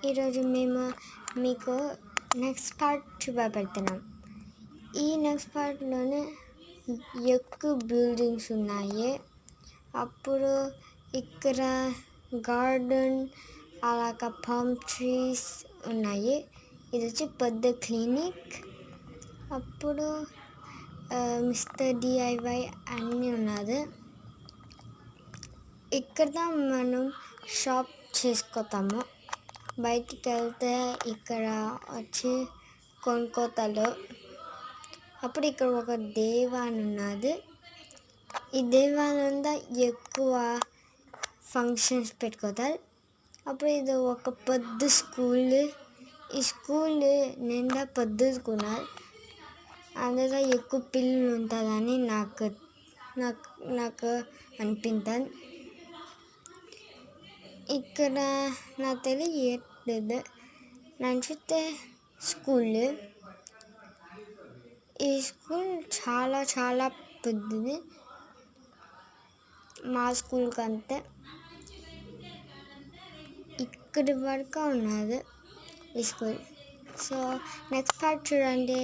ఈరోజు మేము మీకు నెక్స్ట్ పార్ట్ చూపెడుతున్నాం. ఈ నెక్స్ట్ పార్ట్లోనే ఎక్కువ బిల్డింగ్స్ ఉన్నాయి. అప్పుడు ఇక్కడ గార్డెన్ అలాగ పామ్ ట్రీస్ ఉన్నాయి. ఇది వచ్చి పెద్ద క్లినిక్. అప్పుడు మిస్టర్ డిఐవై అన్నీ ఉన్నది. ఇక్కడ మనం షాప్ చేసుకుంటాము. బయటికి వెళ్తే ఇక్కడ వచ్చి కొనుక్కోతారు. అప్పుడు ఇక్కడ ఒక దేవాన్ ఉన్నది. ఈ దేవానంద ఎక్కువ ఫంక్షన్స్ పెట్టుకోతారు. అప్పుడు ఇది ఒక పెద్ద స్కూల్. ఈ స్కూల్ నిండా పెద్దకున్నారు. అందులో ఎక్కువ పిల్లలు ఉంటుందని నాకు అనిపించింది. ఇక్కడ నా తెలియదు నేను చూస్తే స్కూల్. ఈ స్కూల్ చాలా చాలా పెద్దది. మా స్కూల్ కంటే ఇక్కడి వరకు ఉన్నది ఈ స్కూల్. సో నెక్స్ట్ పార్ట్ చూడండి.